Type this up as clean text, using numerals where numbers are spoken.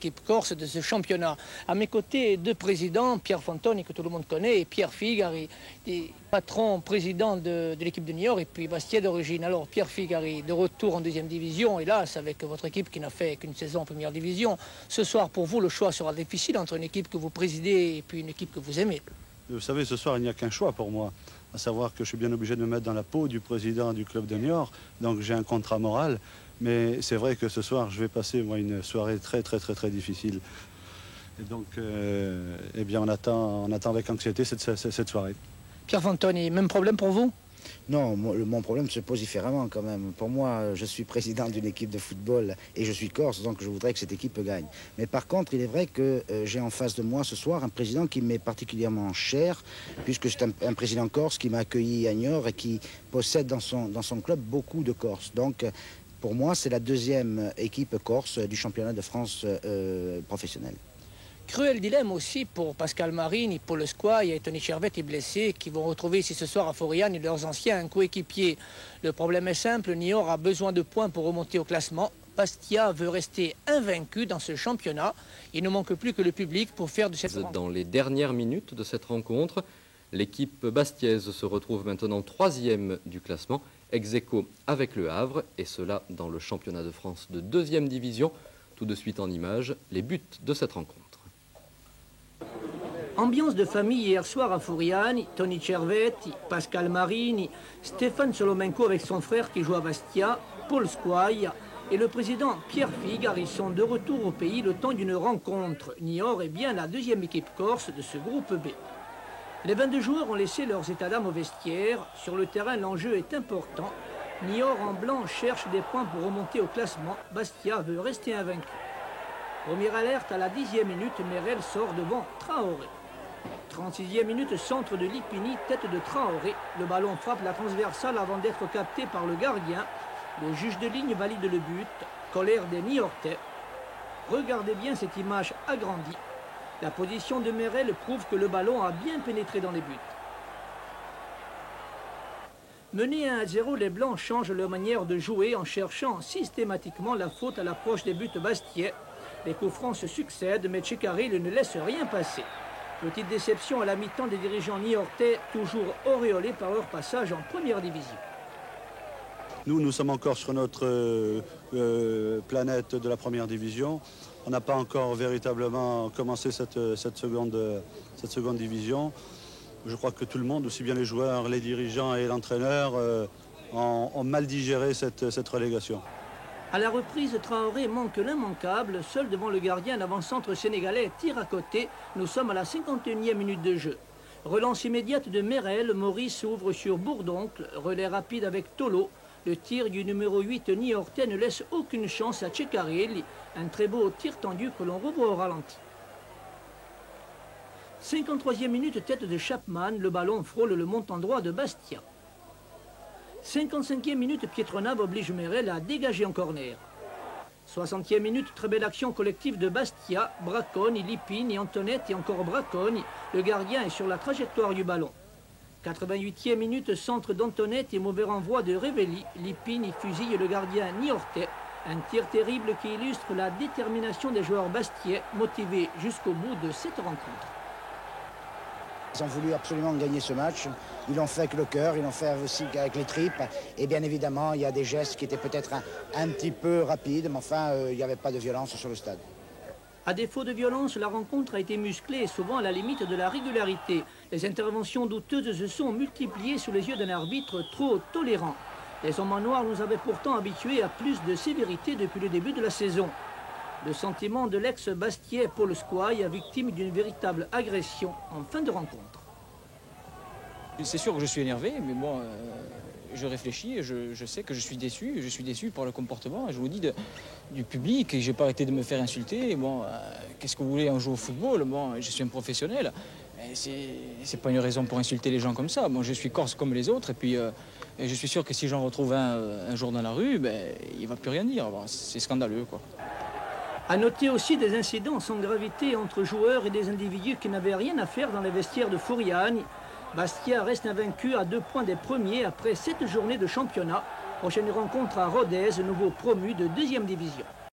L'équipe corse de ce championnat. À mes côtés, deux présidents, Pierre Fantoni, que tout le monde connaît, et Pierre Figari, patron, président de l'équipe de Niort, et puis Bastia d'origine. Alors, Pierre Figari, de retour en deuxième division, hélas, avec votre équipe qui n'a fait qu'une saison en première division. Ce soir, pour vous, le choix sera difficile entre une équipe que vous présidez et puis une équipe que vous aimez. Vous savez, ce soir, il n'y a qu'un choix pour moi, à savoir que je suis bien obligé de me mettre dans la peau du président du club de Niort, donc j'ai un contrat moral. Mais c'est vrai que ce soir, je vais passer moi, une soirée très difficile. Et donc, eh bien, on attend avec anxiété cette soirée. Pierre Fantoni, même problème pour vous? Non, mon problème se pose différemment quand même. Pour moi, je suis président d'une équipe de football et je suis corse, donc je voudrais que cette équipe gagne. Mais par contre, il est vrai que j'ai en face de moi ce soir un président qui m'est particulièrement cher, puisque c'est un président corse qui m'a accueilli à Niort et qui possède dans son club beaucoup de Corses. Donc, pour moi, c'est la deuxième équipe corse du championnat de France professionnel. Cruel dilemme aussi pour Pascal Marini, Paul Squaille et Tony Chervetti blessés qui vont retrouver ici ce soir à Foriane leurs anciens coéquipiers. Le problème est simple, Niort a besoin de points pour remonter au classement. Bastia veut rester invaincu dans ce championnat. Il ne manque plus que le public pour faire de cette rencontre. Dans les dernières minutes de cette rencontre, l'équipe bastiaise se retrouve maintenant troisième du classement, ex-aequo avec Le Havre, et cela dans le championnat de France de deuxième division. Tout de suite en images, les buts de cette rencontre. Ambiance de famille hier soir à Furiani, Tony Chervetti, Pascal Marini, Stéphane Solomenko avec son frère qui joue à Bastia, Paul Squaille et le président Pierre Figari sont de retour au pays le temps d'une rencontre. Niort est bien la deuxième équipe corse de ce groupe B. Les 22 joueurs ont laissé leurs états d'âme au vestiaire. Sur le terrain, l'enjeu est important. Niort en blanc cherche des points pour remonter au classement. Bastia veut rester invaincu. Première alerte à la 10e minute, Merel sort devant Traoré. 36e minute, centre de Lipini, tête de Traoré. Le ballon frappe la transversale avant d'être capté par le gardien. Le juge de ligne valide le but. Colère des Niortais. Regardez bien cette image agrandie. La position de Merel prouve que le ballon a bien pénétré dans les buts. Menés 1-0, les Blancs changent leur manière de jouer en cherchant systématiquement la faute à l'approche des buts bastiais. Les coups francs se succèdent, mais Tchekaril ne laisse rien passer. Petite déception à la mi-temps des dirigeants niortais, toujours auréolés par leur passage en première division. Nous sommes encore sur notre planète de la première division. On n'a pas encore véritablement commencé cette seconde division. Je crois que tout le monde, aussi bien les joueurs, les dirigeants et l'entraîneur, ont mal digéré cette relégation. À la reprise, Traoré manque l'immanquable. Seul devant le gardien, l'avant-centre sénégalais tire à côté. Nous sommes à la 51e minute de jeu. Relance immédiate de Merel. Maurice ouvre sur Bourdoncle. Relais rapide avec Tolo. Le tir du numéro 8 niortais ne laisse aucune chance à Tchekaril. Un très beau tir tendu que l'on revoit au ralenti. 53e minute, tête de Chapman. Le ballon frôle le montant droit de Bastia. 55e minute, Pietronave oblige Merel à dégager en corner. 60e minute, très belle action collective de Bastia. Bracconi, Lipini, Antonette et encore Bracconi. Le gardien est sur la trajectoire du ballon. 88e minute, centre d'Antonette et mauvais renvoi de Revelli. Lipini fusille le gardien niortais. Un tir terrible qui illustre la détermination des joueurs bastiais, motivés jusqu'au bout de cette rencontre. Ils ont voulu absolument gagner ce match. Ils l'ont fait avec le cœur, ils l'ont fait aussi avec les tripes. Et bien évidemment, il y a des gestes qui étaient peut-être un petit peu rapides, mais enfin, il n'y avait pas de violence sur le stade. À défaut de violence, la rencontre a été musclée et souvent à la limite de la régularité. Les interventions douteuses se sont multipliées sous les yeux d'un arbitre trop tolérant. Les hommes en noir nous avaient pourtant habitués à plus de sévérité depuis le début de la saison. Le sentiment de l'ex-Bastiais Paul Squaille, victime d'une véritable agression en fin de rencontre. C'est sûr que je suis énervé, mais bon, je réfléchis et je sais que je suis déçu. Je suis déçu par le comportement, je vous dis, du public. Et je n'ai pas arrêté de me faire insulter. Bon, qu'est-ce que vous voulez, on joue au football? Bon, je suis un professionnel. C'est pas une raison pour insulter les gens comme ça. Bon, je suis corse comme les autres. Et puis, je suis sûr que si j'en retrouve un jour dans la rue, ben, il ne va plus rien dire. Bon, c'est scandaleux, quoi. À noter aussi des incidents sans gravité entre joueurs et des individus qui n'avaient rien à faire dans les vestiaires de Furiani. Bastia reste invaincu à 2 points des premiers après 7 journées de championnat. Prochaine rencontre à Rodez, nouveau promu de deuxième division.